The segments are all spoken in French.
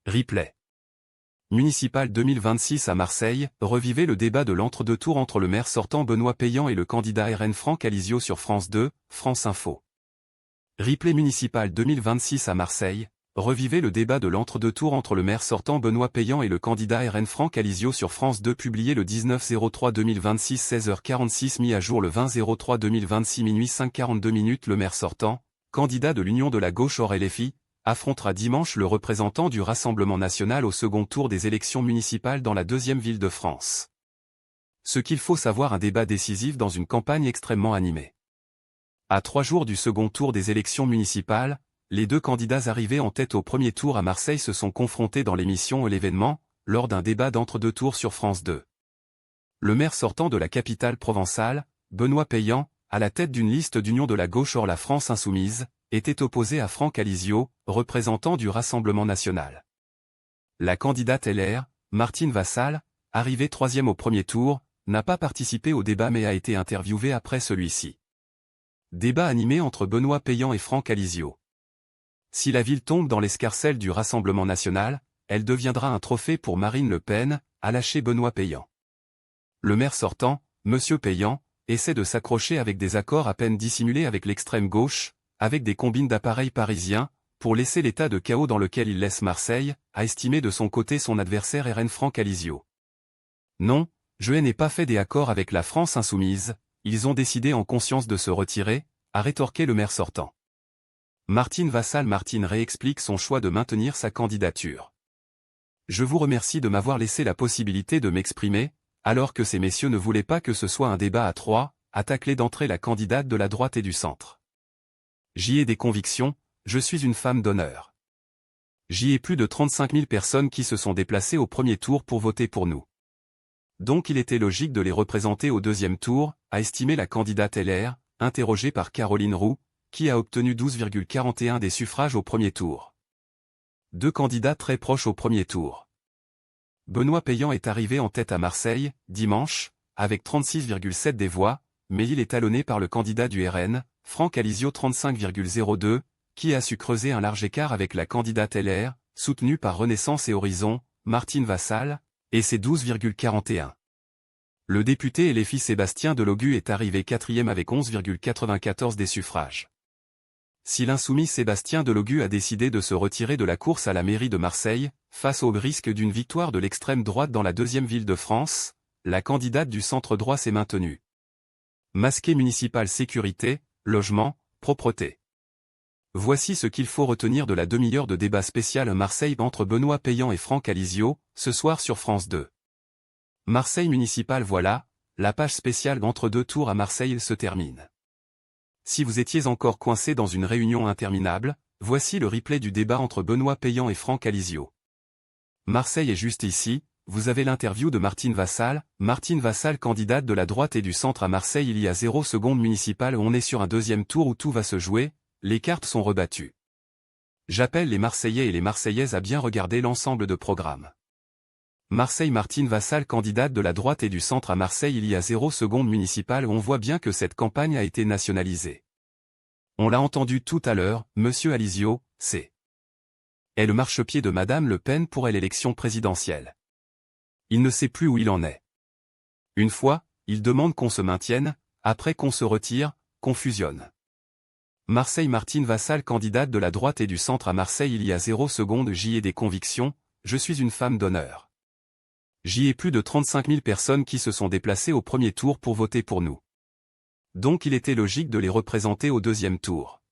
Replay. Municipal 2026 à Marseille, revivez le débat de l'entre-deux tours entre le maire sortant Benoît Payan et le candidat RN Franck Alizio sur France 2, France Info. Replay municipal 2026 à Marseille, revivez le débat de l'entre-deux tours entre le maire sortant Benoît Payan et le candidat RN Franck Alizio sur France 2 publié le 19/03/2026 16h46 mis à jour le 20/03/2026 minuit 5:42 le maire sortant, candidat de l'Union de la gauche hors LFI, affrontera dimanche le représentant du Rassemblement national au second tour des élections municipales dans la deuxième ville de France. Ce qu'il faut savoir, un débat décisif dans une campagne extrêmement animée. À 3 jours du second tour des élections municipales, les deux candidats arrivés en tête au premier tour à Marseille se sont confrontés dans l'émission L'événement, lors d'un débat d'entre-deux tours sur France 2. Le maire sortant de la capitale provençale, Benoît Payan, à la tête d'une liste d'union de la gauche hors la France insoumise, était opposé à Franck Alizio, représentant du Rassemblement national. La candidate LR, Martine Vassal, arrivée troisième au premier tour, n'a pas participé au débat mais a été interviewée après celui-ci. Débat animé entre Benoît Payan et Franck Alizio. Si la ville tombe dans l'escarcelle du Rassemblement national, elle deviendra un trophée pour Marine Le Pen, a lâché Benoît Payan. Le maire sortant, Monsieur Payan, essaie de s'accrocher avec des accords à peine dissimulés avec l'extrême gauche, avec des combines d'appareils parisiens, pour laisser l'état de chaos dans lequel il laisse Marseille, a estimé de son côté son adversaire RN Franck Alizio. Non, je n'ai pas fait des accords avec la France insoumise, ils ont décidé en conscience de se retirer, a rétorqué le maire sortant. Martine Vassal réexplique son choix de maintenir sa candidature. Je vous remercie de m'avoir laissé la possibilité de m'exprimer, alors que ces messieurs ne voulaient pas que ce soit un débat à trois, a taclé d'entrée la candidate de la droite et du centre. J'y ai des convictions, je suis une femme d'honneur. J'y ai plus de 35 000 personnes qui se sont déplacées au premier tour pour voter pour nous. Donc il était logique de les représenter au deuxième tour, a estimé la candidate LR, interrogée par Caroline Roux, qui a obtenu 12,41 des suffrages au premier tour. Deux candidats très proches au premier tour. Benoît Payan est arrivé en tête à Marseille, dimanche, avec 36,7 des voix, mais il est talonné par le candidat du RN, Franck Alizio 35,02, qui a su creuser un large écart avec la candidate LR, soutenue par Renaissance et Horizon, Martine Vassal, et ses 12,41. Le député LFI Sébastien Delogu est arrivé quatrième avec 11,94 des suffrages. Si l'insoumis Sébastien Delogu a décidé de se retirer de la course à la mairie de Marseille, face au risque d'une victoire de l'extrême droite dans la deuxième ville de France, la candidate du centre droit s'est maintenue. Masqué municipal sécurité, logement, propreté. Voici ce qu'il faut retenir de la demi-heure de débat spécial Marseille entre Benoît Payan et Franck Alizio, ce soir sur France 2. Marseille municipal. Voilà, la page spéciale entre deux tours à Marseille se termine. Si vous étiez encore coincé dans une réunion interminable, voici le replay du débat entre Benoît Payan et Franck Alizio. Marseille est juste ici, vous avez l'interview de Martine Vassal, candidate de la droite et du centre à Marseille il y a 0 secondes municipal. On est sur un deuxième tour où tout va se jouer, les cartes sont rebattues. J'appelle les Marseillais et les Marseillaises à bien regarder l'ensemble de programme. Marseille. Martine Vassal, candidate de la droite et du centre à Marseille il y a 0 secondes municipal. On voit bien que cette campagne a été nationalisée. On l'a entendu tout à l'heure, Monsieur Alizio, c'est le marchepied de Madame Le Pen pour l'élection présidentielle. Il ne sait plus où il en est. Une fois, il demande qu'on se maintienne, après qu'on se retire, qu'on fusionne. Marseille. Martine Vassal, candidate de la droite et du centre à Marseille il y a 0 secondes. J'y ai des convictions, je suis une femme d'honneur. J'y ai plus de 35 000 personnes qui se sont déplacées au premier tour pour voter pour nous. Donc il était logique de les représenter au deuxième tour.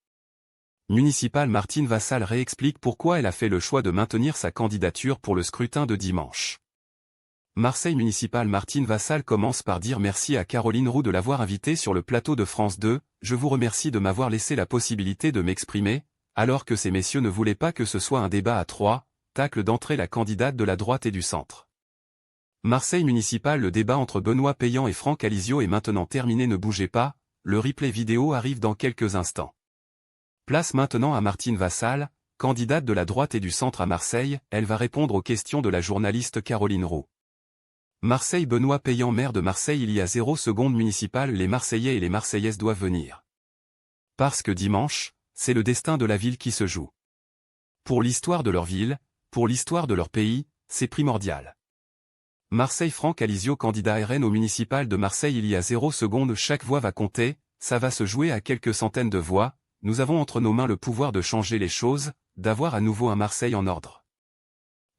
Municipal. Martine Vassal réexplique pourquoi elle a fait le choix de maintenir sa candidature pour le scrutin de dimanche. Marseille municipal. Martine Vassal commence par dire merci à Caroline Roux de l'avoir invitée sur le plateau de France 2, je vous remercie de m'avoir laissé la possibilité de m'exprimer, alors que ces messieurs ne voulaient pas que ce soit un débat à trois, tacle d'entrée la candidate de la droite et du centre. Marseille municipal. Le débat entre Benoît Payan et Franck Alizio est maintenant terminé. Ne bougez pas, le replay vidéo arrive dans quelques instants. Place maintenant à Martine Vassal, candidate de la droite et du centre à Marseille, elle va répondre aux questions de la journaliste Caroline Roux. Marseille. Benoît Payan, maire de Marseille il y a 0 secondes municipal. Les Marseillais et les Marseillaises doivent venir. Parce que dimanche, c'est le destin de la ville qui se joue. Pour l'histoire de leur ville, Pour l'histoire de leur pays, c'est primordial. Marseille Franck Alizio candidat RN au municipal de Marseille. Il y a 0 secondes, chaque voix va compter, ça va se jouer à quelques centaines de voix, nous avons entre nos mains le pouvoir de changer les choses, d'avoir à nouveau un Marseille en ordre.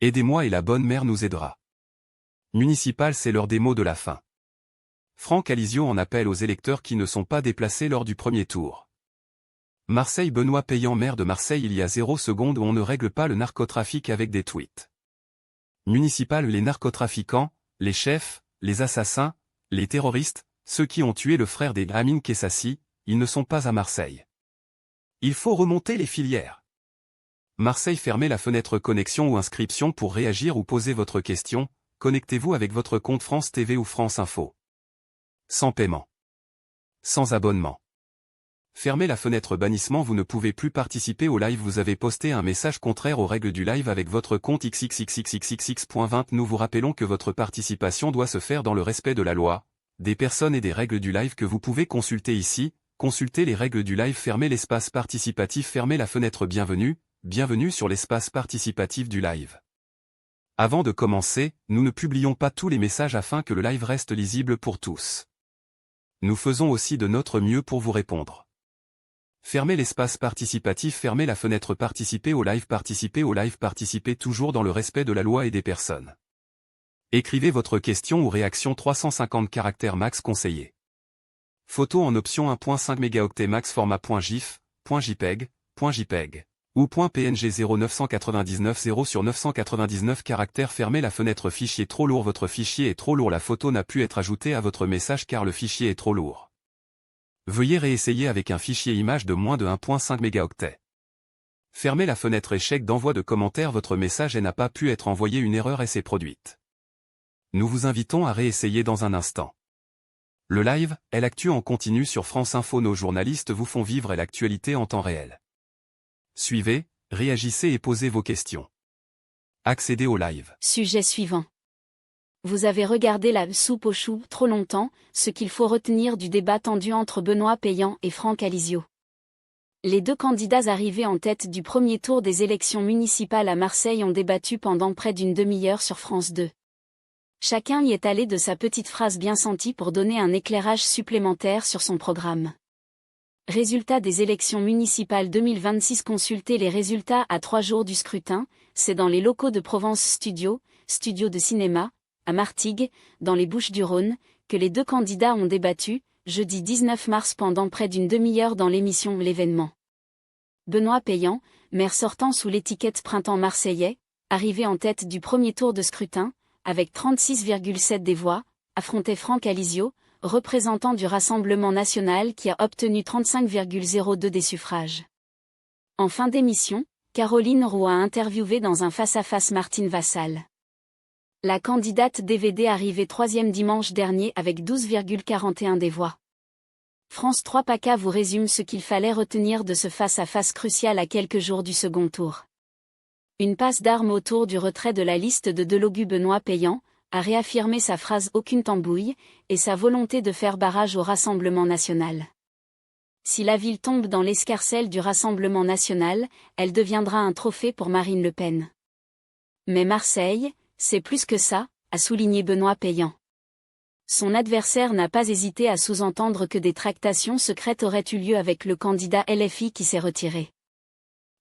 Aidez-moi et la bonne mère nous aidera. Municipal, c'est l'heure des mots de la fin. Franck Alizio en appelle aux électeurs qui ne sont pas déplacés lors du premier tour. Marseille Benoît Payan maire de Marseille. Il y a 0 secondes, on ne règle pas le narcotrafic avec des tweets. Municipal, les narcotrafiquants, les chefs, les assassins, les terroristes, ceux qui ont tué le frère des Amin Kessassi, ils ne sont pas à Marseille. Il faut remonter les filières. Marseille, fermez la fenêtre connexion ou inscription pour réagir ou poser votre question, connectez-vous avec votre compte France TV ou France Info. Sans paiement. Sans abonnement. Fermez la fenêtre bannissement, vous ne pouvez plus participer au live. Vous avez posté un message contraire aux règles du live avec votre compte xxxxxxx.20. Nous vous rappelons que votre participation doit se faire dans le respect de la loi, des personnes et des règles du live que vous pouvez consulter ici. Consultez les règles du live, fermez l'espace participatif, fermez la fenêtre bienvenue, bienvenue sur l'espace participatif du live. Avant de commencer, nous ne publions pas tous les messages afin que le live reste lisible pour tous. Nous faisons aussi de notre mieux pour vous répondre. Fermez l'espace participatif, fermez la fenêtre participer au live, participez toujours dans le respect de la loi et des personnes. Écrivez votre question ou réaction 350 caractères max conseillé. Photo en option 1.5 mégaoctets max format .gif, .jpeg, .jpeg ou .png 0999 0/999 caractères. Fermez la fenêtre fichier trop lourd, votre fichier est trop lourd, la photo n'a pu être ajoutée à votre message car le fichier est trop lourd. Veuillez réessayer avec un fichier image de moins de 1.5 mégaoctets. Fermez la fenêtre échec d'envoi de commentaires, votre message n'a pas pu être envoyé, une erreur s'est produite. Nous vous invitons à réessayer dans un instant. Le live est l'actu en continu sur France Info, nos journalistes vous font vivre l'actualité en temps réel. Suivez, réagissez et posez vos questions. Accédez au live. Sujet suivant. Vous avez regardé la soupe aux choux trop longtemps, ce qu'il faut retenir du débat tendu entre Benoît Payan et Franck Alizio. Les deux candidats arrivés en tête du premier tour des élections municipales à Marseille ont débattu pendant près d'une demi-heure sur France 2. Chacun y est allé de sa petite phrase bien sentie pour donner un éclairage supplémentaire sur son programme. Résultats des élections municipales 2026. Consultez les résultats à 3 jours du scrutin, c'est dans les locaux de Provence Studio de cinéma, à Martigues, dans les Bouches-du-Rhône, que les deux candidats ont débattu, jeudi 19 mars pendant près d'une demi-heure dans l'émission L'événement. Benoît Payan, maire sortant sous l'étiquette Printemps marseillais, arrivé en tête du premier tour de scrutin, avec 36,7 des voix, affrontait Franck Alizio, représentant du Rassemblement national qui a obtenu 35,02 des suffrages. En fin d'émission, Caroline Roux a interviewé dans un face-à-face Martine Vassal. La candidate DVD arrivée 3e dimanche dernier avec 12,41 des voix. France 3 PACA vous résume ce qu'il fallait retenir de ce face-à-face crucial à quelques jours du second tour. Une passe d'armes autour du retrait de la liste de Delogu. Benoît Payan a réaffirmé sa phrase « aucune tambouille » et sa volonté de faire barrage au Rassemblement national. Si la ville tombe dans l'escarcelle du Rassemblement national, elle deviendra un trophée pour Marine Le Pen. Mais Marseille, c'est plus que ça, a souligné Benoît Payan. Son adversaire n'a pas hésité à sous-entendre que des tractations secrètes auraient eu lieu avec le candidat LFI qui s'est retiré.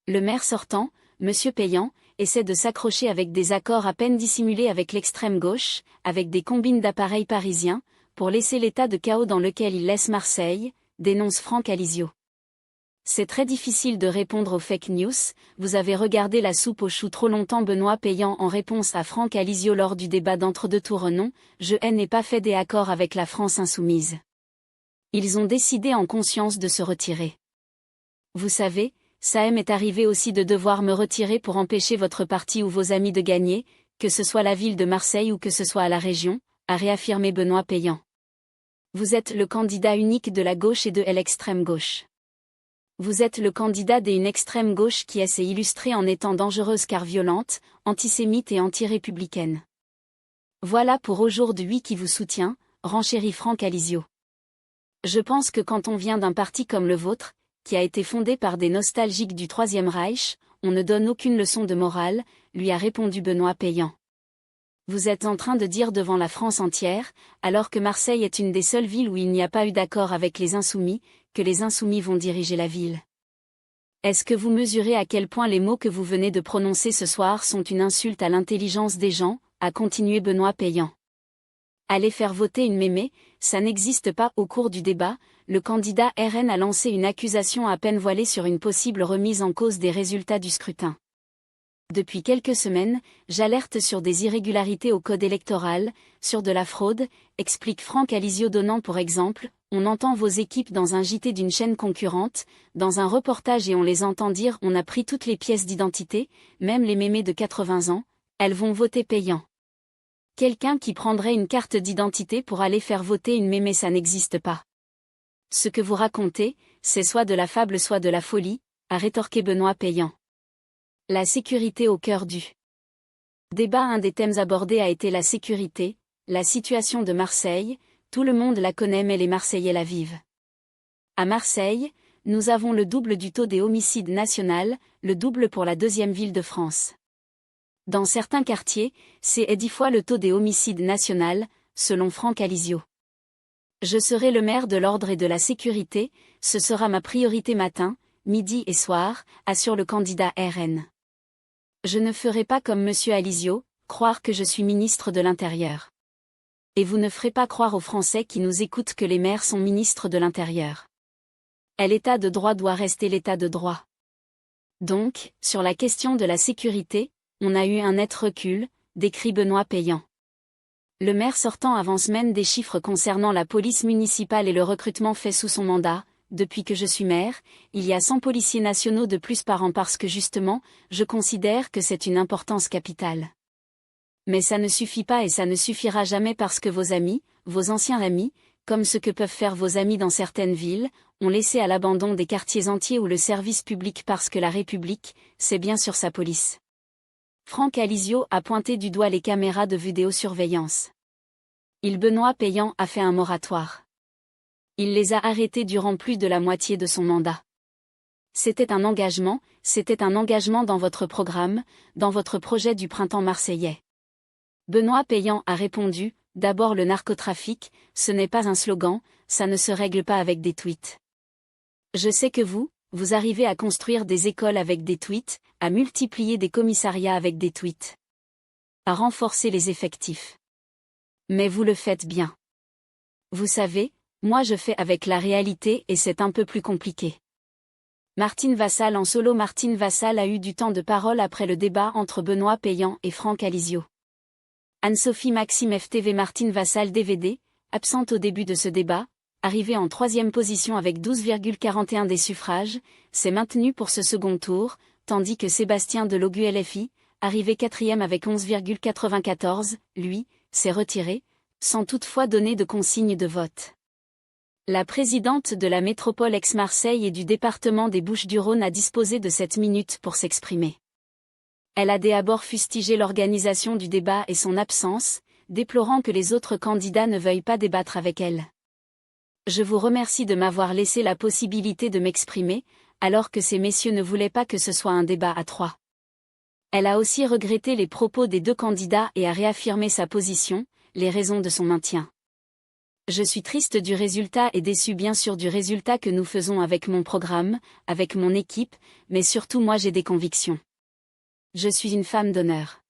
Le maire sortant, M. Payan, essaie de s'accrocher avec des accords à peine dissimulés avec l'extrême gauche, avec des combines d'appareils parisiens, pour laisser l'état de chaos dans lequel il laisse Marseille, dénonce Franck Alizio. C'est très difficile de répondre aux fake news, vous avez regardé la soupe aux choux trop longtemps. Benoît Payan en réponse à Franck Alizio lors du débat d'entre-deux tours. Non, je n'ai pas fait des accords avec la France insoumise. Ils ont décidé en conscience de se retirer. Vous savez, ça m'est arrivé aussi de devoir me retirer pour empêcher votre parti ou vos amis de gagner, que ce soit la ville de Marseille ou que ce soit à la région, a réaffirmé Benoît Payan. Vous êtes le candidat unique de la gauche et de l'extrême gauche. Vous êtes le candidat d'une extrême gauche qui s'est illustrée en étant dangereuse car violente, antisémite et anti-républicaine. Voilà pour aujourd'hui qui vous soutient, renchérit Franck Alizio. Je pense que quand on vient d'un parti comme le vôtre, qui a été fondé par des nostalgiques du Troisième Reich, on ne donne aucune leçon de morale, lui a répondu Benoît Payan. Vous êtes en train de dire devant la France entière, alors que Marseille est une des seules villes où il n'y a pas eu d'accord avec les Insoumis, que les Insoumis vont diriger la ville. Est-ce que vous mesurez à quel point les mots que vous venez de prononcer ce soir sont une insulte à l'intelligence des gens, a continué Benoît Payan. Aller faire voter une mémé, ça n'existe pas. Au cours du débat, le candidat RN a lancé une accusation à peine voilée sur une possible remise en cause des résultats du scrutin. Depuis quelques semaines, j'alerte sur des irrégularités au code électoral, sur de la fraude, explique Franck Alizio, donnant pour exemple, on entend vos équipes dans un JT d'une chaîne concurrente, dans un reportage, et on les entend dire on a pris toutes les pièces d'identité, même les mémés de 80 ans, elles vont voter payant. Quelqu'un qui prendrait une carte d'identité pour aller faire voter une mémé, ça n'existe pas. Ce que vous racontez, c'est soit de la fable soit de la folie, a rétorqué Benoît Payan. La sécurité au cœur du débat. Un des thèmes abordés a été la sécurité, la situation de Marseille, tout le monde la connaît mais les Marseillais la vivent. À Marseille, nous avons le double du taux des homicides national, le double pour la deuxième ville de France. Dans certains quartiers, c'est 10 fois le taux des homicides national, selon Franck Alizio. Je serai le maire de l'ordre et de la sécurité, ce sera ma priorité matin, midi et soir, assure le candidat RN. Je ne ferai pas comme monsieur Alizio, croire que je suis ministre de l'Intérieur. Et vous ne ferez pas croire aux Français qui nous écoutent que les maires sont ministres de l'Intérieur. L'état de droit doit rester l'état de droit. Donc, sur la question de la sécurité, on a eu un net recul, décrit Benoît Payan. Le maire sortant avance même des chiffres concernant la police municipale et le recrutement fait sous son mandat. Depuis que je suis maire, il y a 100 policiers nationaux de plus par an parce que justement, je considère que c'est une importance capitale. Mais ça ne suffit pas et ça ne suffira jamais parce que vos amis, vos anciens amis, comme ce que peuvent faire vos amis dans certaines villes, ont laissé à l'abandon des quartiers entiers ou le service public parce que la République, c'est bien sûr sa police. Franck Alizio a pointé du doigt les caméras de vidéosurveillance. Benoît Payan a fait un moratoire. Il les a arrêtés durant plus de la moitié de son mandat. C'était un engagement dans votre programme, dans votre projet du printemps marseillais. Benoît Payan a répondu, d'abord le narcotrafic, ce n'est pas un slogan, ça ne se règle pas avec des tweets. Je sais que vous arrivez à construire des écoles avec des tweets, à multiplier des commissariats avec des tweets, à renforcer les effectifs. Mais vous le faites bien. Vous savez, moi je fais avec la réalité et c'est un peu plus compliqué. Martine Vassal en solo. Martine Vassal a eu du temps de parole après le débat entre Benoît Payan et Franck Alizio. Anne-Sophie Maxime FTV. Martine Vassal DVD, absente au début de ce débat, arrivée en 3e position avec 12,41 des suffrages, s'est maintenue pour ce second tour, tandis que Sébastien Delogu LFI, arrivé 4e avec 11,94, lui, s'est retiré, sans toutefois donner de consigne de vote. La présidente de la métropole ex-Marseille et du département des Bouches-du-Rhône a disposé de 7 minutes pour s'exprimer. Elle a d'abord fustigé l'organisation du débat et son absence, déplorant que les autres candidats ne veuillent pas débattre avec elle. Je vous remercie de m'avoir laissé la possibilité de m'exprimer, alors que ces messieurs ne voulaient pas que ce soit un débat à 3. Elle a aussi regretté les propos des 2 candidats et a réaffirmé sa position, les raisons de son maintien. Je suis triste du résultat et déçu bien sûr du résultat que nous faisons avec mon programme, avec mon équipe, mais surtout moi j'ai des convictions. Je suis une femme d'honneur.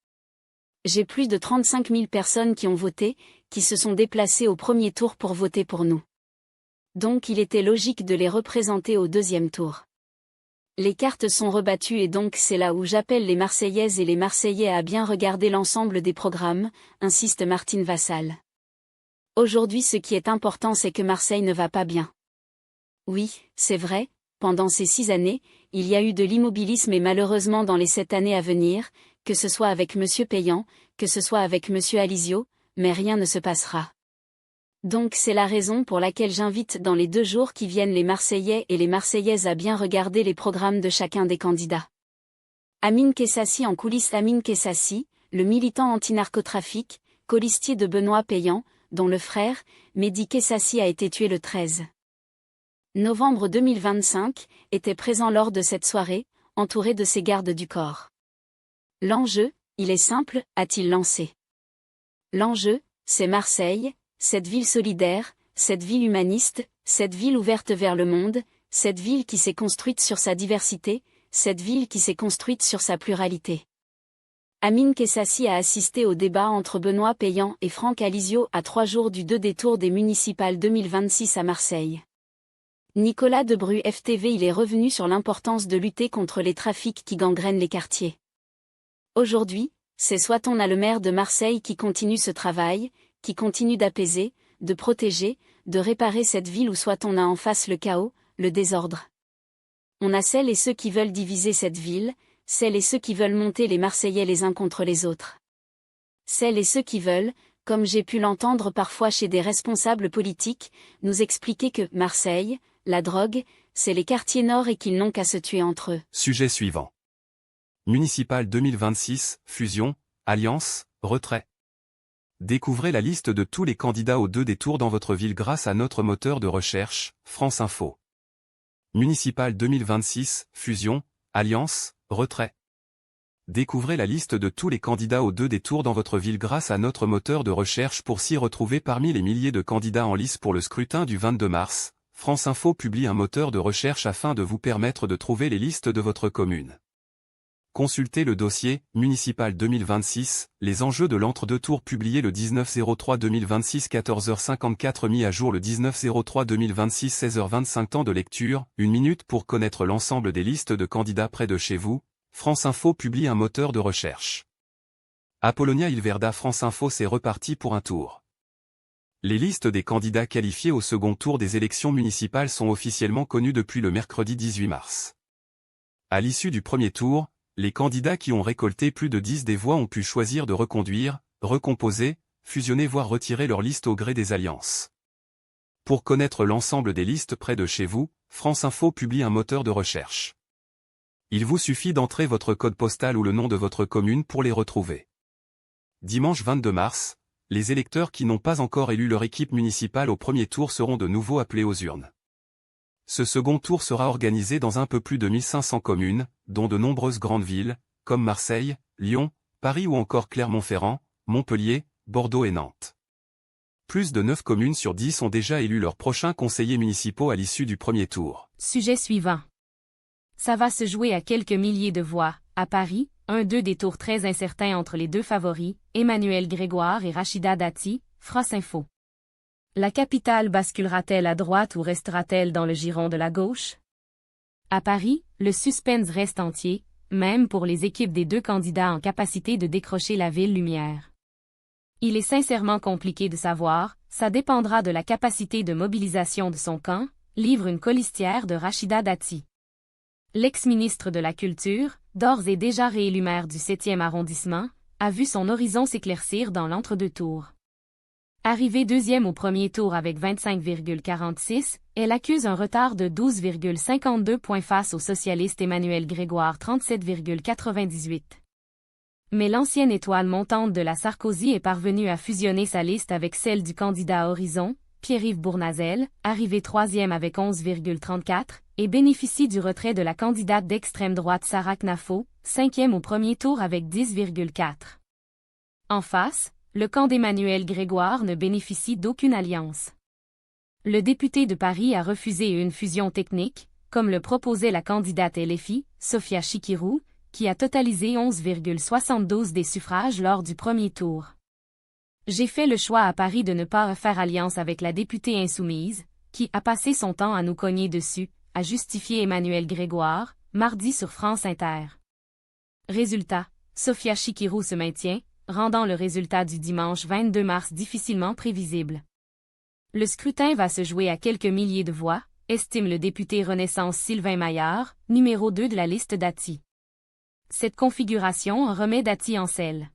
J'ai plus de 35 000 personnes qui ont voté, qui se sont déplacées au premier tour pour voter pour nous. Donc il était logique de les représenter au 2e tour. Les cartes sont rebattues et donc c'est là où j'appelle les Marseillaises et les Marseillais à bien regarder l'ensemble des programmes, insiste Martine Vassal. Aujourd'hui ce qui est important c'est que Marseille ne va pas bien. Oui, c'est vrai, pendant ces 6 années, il y a eu de l'immobilisme et malheureusement dans les 7 années à venir, que ce soit avec monsieur Payan, que ce soit avec monsieur Alizio, mais rien ne se passera. Donc c'est la raison pour laquelle j'invite dans les 2 jours qui viennent les Marseillais et les Marseillaises à bien regarder les programmes de chacun des candidats. Amine Kessassi en coulisses. Amine Kessassi, le militant anti-narcotrafic, colistier de Benoît Payan, dont le frère, Mehdi Kessassi a été tué le 13 novembre 2025, était présent lors de cette soirée, entouré de ses gardes du corps. L'enjeu, il est simple, a-t-il lancé. L'enjeu, c'est Marseille, cette ville solidaire, cette ville humaniste, cette ville ouverte vers le monde, cette ville qui s'est construite sur sa diversité, cette ville qui s'est construite sur sa pluralité. Amine Kessassi a assisté au débat entre Benoît Payan et Franck Alizio à 3 jours du 2 des tours des municipales 2026 à Marseille. Nicolas Debru FTV il est revenu sur l'importance de lutter contre les trafics qui gangrènent les quartiers. Aujourd'hui, c'est soit on a le maire de Marseille qui continue ce travail, qui continue d'apaiser, de protéger, de réparer cette ville ou soit on a en face le chaos, le désordre. On a celles et ceux qui veulent diviser cette ville, celles et ceux qui veulent monter les Marseillais les uns contre les autres. Celles et ceux qui veulent, comme j'ai pu l'entendre parfois chez des responsables politiques, nous expliquer que Marseille, la drogue, c'est les quartiers nord et qu'ils n'ont qu'à se tuer entre eux. Sujet suivant. Municipal 2026, fusion, alliance, retrait. Découvrez la liste de tous les candidats aux 2 des tours dans votre ville grâce à notre moteur de recherche, France Info. Municipal 2026, fusion, alliance, retrait. Découvrez la liste de tous les candidats aux 2 des tours dans votre ville grâce à notre moteur de recherche pour s'y retrouver parmi les milliers de candidats en lice pour le scrutin du 22 mars. France Info publie un moteur de recherche afin de vous permettre de trouver les listes de votre commune. Consultez le dossier « Municipal 2026 », les enjeux de l'entre-deux tours publié le 19/03/2026 14h54 mis à jour le 19/03/2026 16h25 temps de lecture, 1 minute pour connaître l'ensemble des listes de candidats près de chez vous. France Info publie un moteur de recherche. Apollonia Ilverda France Info c'est reparti pour un tour. Les listes des candidats qualifiés au second tour des élections municipales sont officiellement connues depuis le mercredi 18 mars. À l'issue du premier tour, les candidats qui ont récolté plus de 10 des voix ont pu choisir de reconduire, recomposer, fusionner voire retirer leur liste au gré des alliances. Pour connaître l'ensemble des listes près de chez vous, France Info publie un moteur de recherche. Il vous suffit d'entrer votre code postal ou le nom de votre commune pour les retrouver. Dimanche 22 mars, les électeurs qui n'ont pas encore élu leur équipe municipale au premier tour seront de nouveau appelés aux urnes. Ce second tour sera organisé dans un peu plus de 1500 communes, dont de nombreuses grandes villes, comme Marseille, Lyon, Paris ou encore Clermont-Ferrand, Montpellier, Bordeaux et Nantes. Plus de 9 communes sur 10 ont déjà élu leurs prochains conseillers municipaux à l'issue du premier tour. Sujet suivant. Ça va se jouer à quelques milliers de voix. À Paris, 2 des tours très incertains entre les 2 favoris, Emmanuel Grégoire et Rachida Dati, France Info. La capitale basculera-t-elle à droite ou restera-t-elle dans le giron de la gauche? À Paris, le suspense reste entier, même pour les équipes des 2 candidats en capacité de décrocher la ville lumière. Il est sincèrement compliqué de savoir, ça dépendra de la capacité de mobilisation de son camp, livre une colistière de Rachida Dati. L'ex-ministre de la Culture, d'ores et déjà réélu maire du 7e arrondissement, a vu son horizon s'éclaircir dans l'entre-deux tours. Arrivée 2e au premier tour avec 25,46, elle accuse un retard de 12,52 points face au socialiste Emmanuel Grégoire 37,98. Mais l'ancienne étoile montante de la Sarkozy est parvenue à fusionner sa liste avec celle du candidat Horizon, Pierre-Yves Bournazel, arrivé 3e avec 11,34, et bénéficie du retrait de la candidate d'extrême droite Sarah Knafo, 5e au premier tour avec 10,4. En face, le camp d'Emmanuel Grégoire ne bénéficie d'aucune alliance. Le député de Paris a refusé une fusion technique, comme le proposait la candidate LFI, Sophia Chikirou, qui a totalisé 11,72 des suffrages lors du premier tour. J'ai fait le choix à Paris de ne pas faire alliance avec la députée insoumise, qui a passé son temps à nous cogner dessus, a justifié Emmanuel Grégoire, mardi sur France Inter. Résultat, Sophia Chikirou se maintient, rendant le résultat du dimanche 22 mars difficilement prévisible. Le scrutin va se jouer à quelques milliers de voix, estime le député Renaissance Sylvain Maillard, numéro 2 de la liste Dati. Cette configuration remet Dati en selle.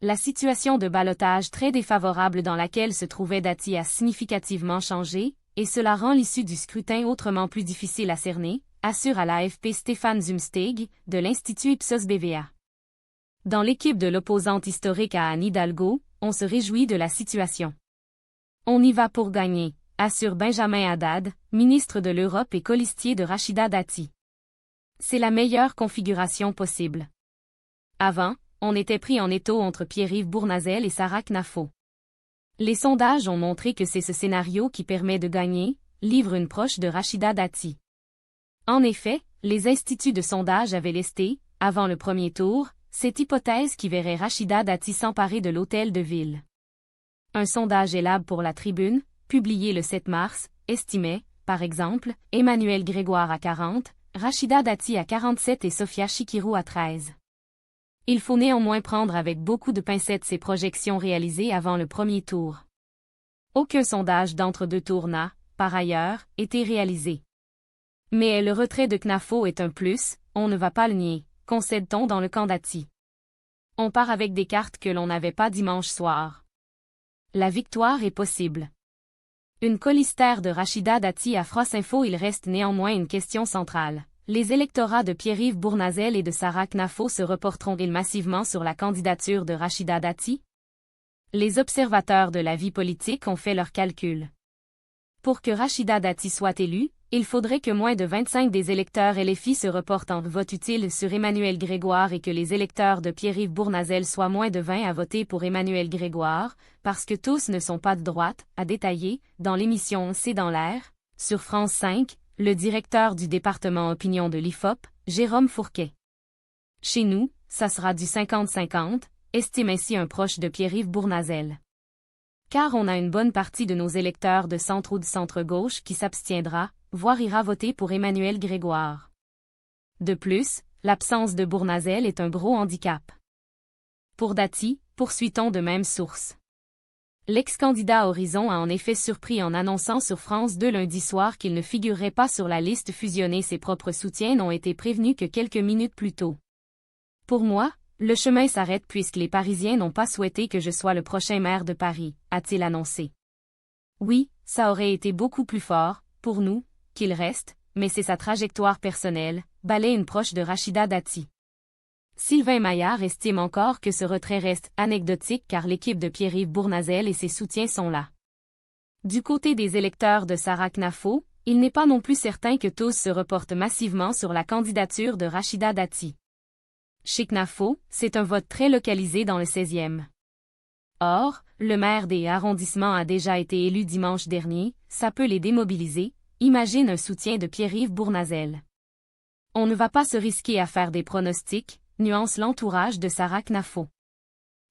La situation de ballottage très défavorable dans laquelle se trouvait Dati a significativement changé, et cela rend l'issue du scrutin autrement plus difficile à cerner, assure à l'AFP Stéphane Zumsteeg, de l'Institut Ipsos BVA. Dans l'équipe de l'opposante historique à Anne Hidalgo, on se réjouit de la situation. On y va pour gagner, assure Benjamin Haddad, ministre de l'Europe et colistier de Rachida Dati. C'est la meilleure configuration possible. Avant, on était pris en étau entre Pierre-Yves Bournazel et Sarah Knafo. Les sondages ont montré que c'est ce scénario qui permet de gagner, livre une proche de Rachida Dati. En effet, les instituts de sondage avaient lesté, avant le premier tour, cette hypothèse qui verrait Rachida Dati s'emparer de l'hôtel de ville. Un sondage Ellab pour la Tribune, publié le 7 mars, estimait, par exemple, Emmanuel Grégoire à 40, Rachida Dati à 47 et Sofia Chikirou à 13. Il faut néanmoins prendre avec beaucoup de pincettes ces projections réalisées avant le premier tour. Aucun sondage d'entre-deux tours n'a, par ailleurs, été réalisé. Mais le retrait de Knafo est un plus, on ne va pas le nier, concède-t-on dans le camp Dati. On part avec des cartes que l'on n'avait pas dimanche soir. La victoire est possible. Une colistère de Rachida Dati à France Info. Il reste néanmoins une question centrale. Les électorats de Pierre-Yves Bournazel et de Sarah Knafo se reporteront-ils massivement sur la candidature de Rachida Dati? Les observateurs de la vie politique ont fait leurs calculs. Pour que Rachida Dati soit élue, il faudrait que moins de 25 des électeurs LFI se reportent en vote utile sur Emmanuel Grégoire et que les électeurs de Pierre-Yves Bournazel soient moins de 20 à voter pour Emmanuel Grégoire, parce que tous ne sont pas de droite, a détaillé, dans l'émission C'est dans l'air, sur France 5, le directeur du département opinion de l'IFOP, Jérôme Fourquet. Chez nous, ça sera du 50-50, estime ainsi un proche de Pierre-Yves Bournazel. Car on a une bonne partie de nos électeurs de centre ou de centre-gauche qui s'abstiendra, voire ira voter pour Emmanuel Grégoire. De plus, l'absence de Bournazel est un gros handicap. Pour Dati, poursuit-on de même source. L'ex-candidat Horizon a en effet surpris en annonçant sur France 2 lundi soir qu'il ne figurerait pas sur la liste fusionnée. Ses propres soutiens n'ont été prévenus que quelques minutes plus tôt. Pour moi, le chemin s'arrête puisque les Parisiens n'ont pas souhaité que je sois le prochain maire de Paris, a-t-il annoncé. Oui, ça aurait été beaucoup plus fort, pour nous, qu'il reste, mais c'est sa trajectoire personnelle, balaie une proche de Rachida Dati. Sylvain Maillard estime encore que ce retrait reste anecdotique car l'équipe de Pierre-Yves Bournazel et ses soutiens sont là. Du côté des électeurs de Sarah Knafo, il n'est pas non plus certain que tous se reportent massivement sur la candidature de Rachida Dati. Chez Knafo, c'est un vote très localisé dans le 16e. Or, le maire des arrondissements a déjà été élu dimanche dernier, ça peut les démobiliser, imagine un soutien de Pierre-Yves Bournazel. On ne va pas se risquer à faire des pronostics, nuance l'entourage de Sarah Knafo.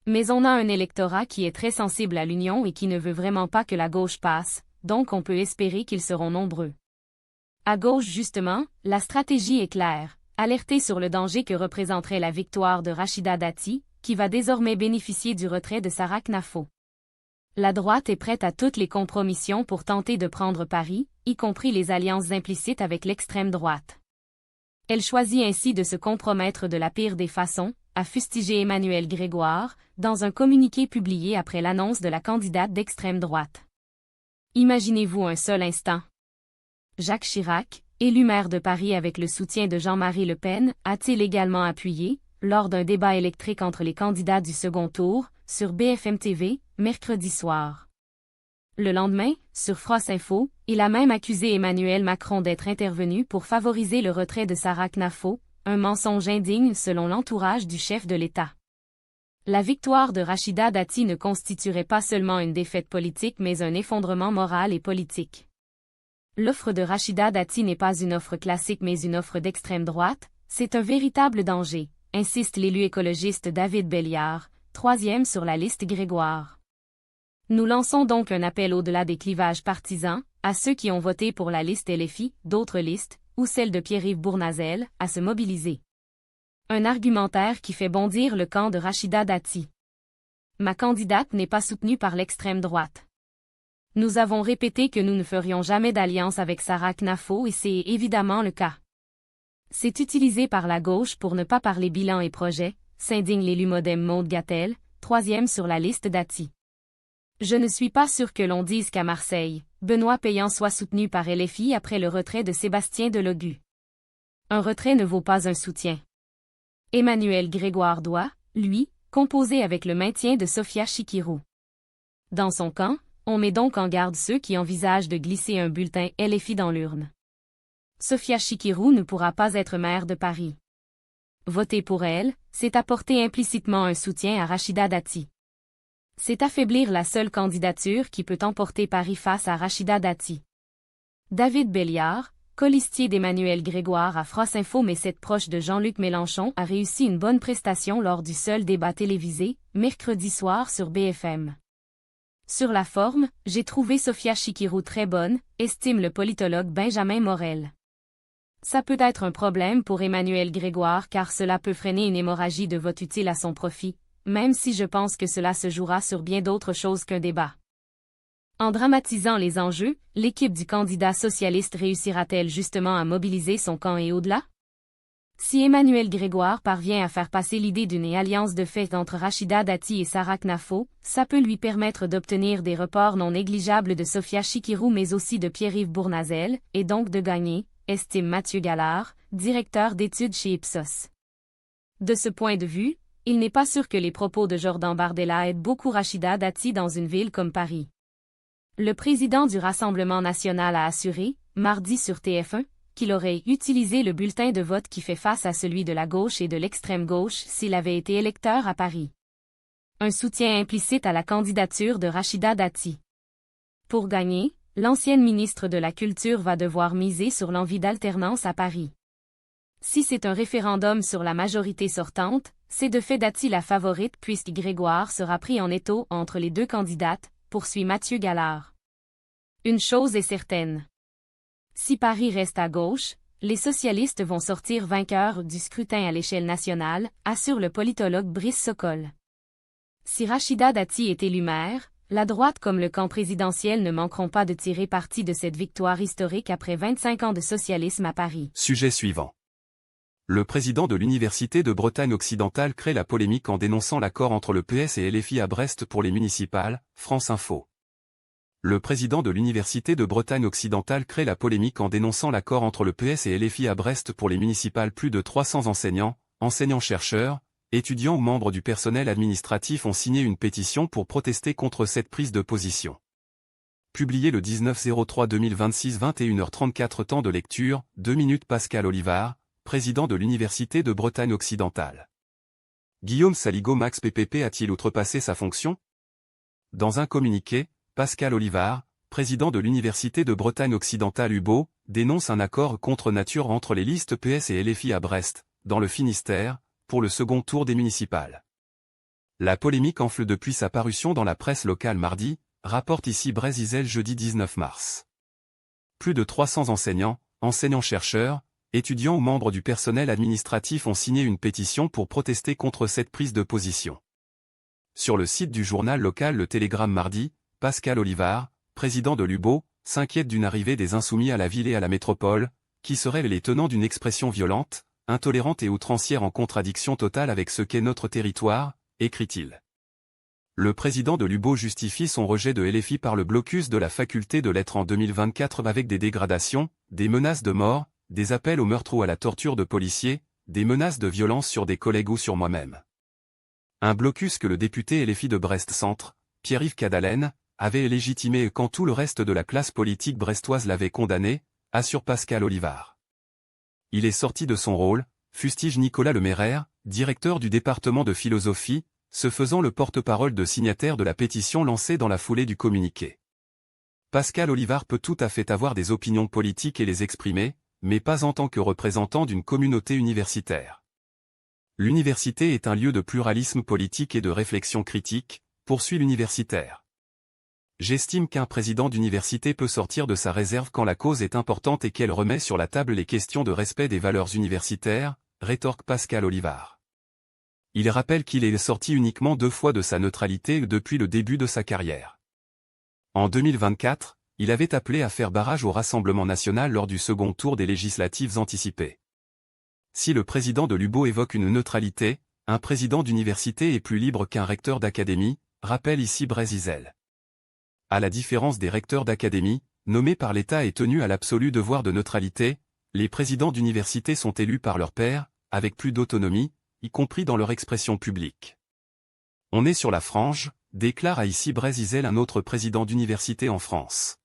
Mais on a un électorat qui est très sensible à l'union et qui ne veut vraiment pas que la gauche passe, donc on peut espérer qu'ils seront nombreux. À gauche justement, la stratégie est claire, alerter sur le danger que représenterait la victoire de Rachida Dati, qui va désormais bénéficier du retrait de Sarah Knafo. La droite est prête à toutes les compromissions pour tenter de prendre Paris, y compris les alliances implicites avec l'extrême droite. Elle choisit ainsi de se compromettre de la pire des façons, a fustigé Emmanuel Grégoire, dans un communiqué publié après l'annonce de la candidate d'extrême droite. Imaginez-vous un seul instant. Jacques Chirac, élu maire de Paris avec le soutien de Jean-Marie Le Pen, a-t-il également appuyé, lors d'un débat électrique entre les candidats du second tour, sur BFM TV, mercredi soir. Le lendemain, sur France Info, il a même accusé Emmanuel Macron d'être intervenu pour favoriser le retrait de Sarah Knafo, un mensonge indigne selon l'entourage du chef de l'État. La victoire de Rachida Dati ne constituerait pas seulement une défaite politique mais un effondrement moral et politique. L'offre de Rachida Dati n'est pas une offre classique mais une offre d'extrême droite, c'est un véritable danger, insiste l'élu écologiste David Belliard, 3e sur la liste Grégoire. Nous lançons donc un appel au-delà des clivages partisans, à ceux qui ont voté pour la liste LFI, d'autres listes, ou celle de Pierre-Yves Bournazel, à se mobiliser. Un argumentaire qui fait bondir le camp de Rachida Dati. Ma candidate n'est pas soutenue par l'extrême droite. Nous avons répété que nous ne ferions jamais d'alliance avec Sarah Knafo et c'est évidemment le cas. C'est utilisé par la gauche pour ne pas parler bilan et projet, s'indigne l'élu modem Maude Gattel, 3e sur la liste Dati. Je ne suis pas sûr que l'on dise qu'à Marseille, Benoît Payan soit soutenu par LFI après le retrait de Sébastien Delogu. Un retrait ne vaut pas un soutien. Emmanuel Grégoire doit, lui, composer avec le maintien de Sofia Chikirou. Dans son camp, on met donc en garde ceux qui envisagent de glisser un bulletin LFI dans l'urne. Sophia Chikirou ne pourra pas être maire de Paris. Voter pour elle, c'est apporter implicitement un soutien à Rachida Dati. C'est affaiblir la seule candidature qui peut emporter Paris face à Rachida Dati. David Belliard, colistier d'Emmanuel Grégoire à France Info mais cette proche de Jean-Luc Mélenchon a réussi une bonne prestation lors du seul débat télévisé, mercredi soir sur BFM. Sur la forme, j'ai trouvé Sophia Chikirou très bonne, estime le politologue Benjamin Morel. Ça peut être un problème pour Emmanuel Grégoire car cela peut freiner une hémorragie de vote utile à son profit, même si je pense que cela se jouera sur bien d'autres choses qu'un débat. En dramatisant les enjeux, l'équipe du candidat socialiste réussira-t-elle justement à mobiliser son camp et au-delà? Si Emmanuel Grégoire parvient à faire passer l'idée d'une alliance de fait entre Rachida Dati et Sarah Knafo, ça peut lui permettre d'obtenir des reports non négligeables de Sophia Chikirou mais aussi de Pierre-Yves Bournazel, et donc de gagner, estime Mathieu Gallard, directeur d'études chez Ipsos. De ce point de vue, il n'est pas sûr que les propos de Jordan Bardella aident beaucoup Rachida Dati dans une ville comme Paris. Le président du Rassemblement national a assuré, mardi sur TF1, qu'il aurait utilisé le bulletin de vote qui fait face à celui de la gauche et de l'extrême gauche s'il avait été électeur à Paris. Un soutien implicite à la candidature de Rachida Dati. Pour gagner, l'ancienne ministre de la Culture va devoir miser sur l'envie d'alternance à Paris. Si c'est un référendum sur la majorité sortante, c'est de fait Dati la favorite puisque Grégoire sera pris en étau entre les deux candidates, poursuit Mathieu Gallard. Une chose est certaine. Si Paris reste à gauche, les socialistes vont sortir vainqueurs du scrutin à l'échelle nationale, assure le politologue Brice Sokol. Si Rachida Dati est élue maire, la droite comme le camp présidentiel ne manqueront pas de tirer parti de cette victoire historique après 25 ans de socialisme à Paris. Sujet suivant. Le président de l'Université de Bretagne occidentale crée la polémique en dénonçant l'accord entre le PS et LFI à Brest pour les municipales, France Info. Le président de l'Université de Bretagne occidentale crée la polémique en dénonçant l'accord entre le PS et LFI à Brest pour les municipales. Plus de 300 enseignants, enseignants-chercheurs, étudiants ou membres du personnel administratif ont signé une pétition pour protester contre cette prise de position. Publié le 19/03/2026 21h34 temps de lecture, 2 minutes Pascal Olivard, président de l'Université de Bretagne occidentale. Guillaume Saligo-Max PPP a-t-il outrepassé sa fonction? Dans un communiqué, Pascal Olivard, président de l'Université de Bretagne occidentale UBO, dénonce un accord contre nature entre les listes PS et LFI à Brest, dans le Finistère, pour le second tour des municipales. La polémique enfle depuis sa parution dans la presse locale mardi, rapporte ici Brésil Isel jeudi 19 mars. Plus de 300 enseignants, enseignants-chercheurs, étudiants ou membres du personnel administratif ont signé une pétition pour protester contre cette prise de position. Sur le site du journal local Le Télégramme mardi, Pascal Olivard, président de l'UBO, s'inquiète d'une arrivée des insoumis à la ville et à la métropole, qui seraient les tenants d'une expression violente, intolérante et outrancière en contradiction totale avec ce qu'est notre territoire, écrit-il. Le président de l'UBO justifie son rejet de LFI par le blocus de la faculté de lettres en 2024 avec des dégradations, des menaces de mort, des appels au meurtre ou à la torture de policiers, des menaces de violence sur des collègues ou sur moi-même. Un blocus que le député LFI de Brest-Centre, Pierre-Yves Cadalen, avait légitimé quand tout le reste de la classe politique brestoise l'avait condamné, assure Pascal Olivard. Il est sorti de son rôle, fustige Nicolas Leméraire, directeur du département de philosophie, se faisant le porte-parole de signataires de la pétition lancée dans la foulée du communiqué. Pascal Olivard peut tout à fait avoir des opinions politiques et les exprimer, mais pas en tant que représentant d'une communauté universitaire. L'université est un lieu de pluralisme politique et de réflexion critique, poursuit l'universitaire. J'estime qu'un président d'université peut sortir de sa réserve quand la cause est importante et qu'elle remet sur la table les questions de respect des valeurs universitaires, rétorque Pascal Olivard. Il rappelle qu'il est sorti uniquement 2 fois de sa neutralité depuis le début de sa carrière. En 2024, il avait appelé à faire barrage au Rassemblement national lors du second tour des législatives anticipées. Si le président de l'UBO évoque une neutralité, un président d'université est plus libre qu'un recteur d'académie, rappelle ici Brésil Isel. À la différence des recteurs d'académie, nommés par l'État et tenus à l'absolu devoir de neutralité, les présidents d'université sont élus par leurs pairs, avec plus d'autonomie, y compris dans leur expression publique. On est sur la frange, déclare ici Brésil Isel un autre président d'université en France.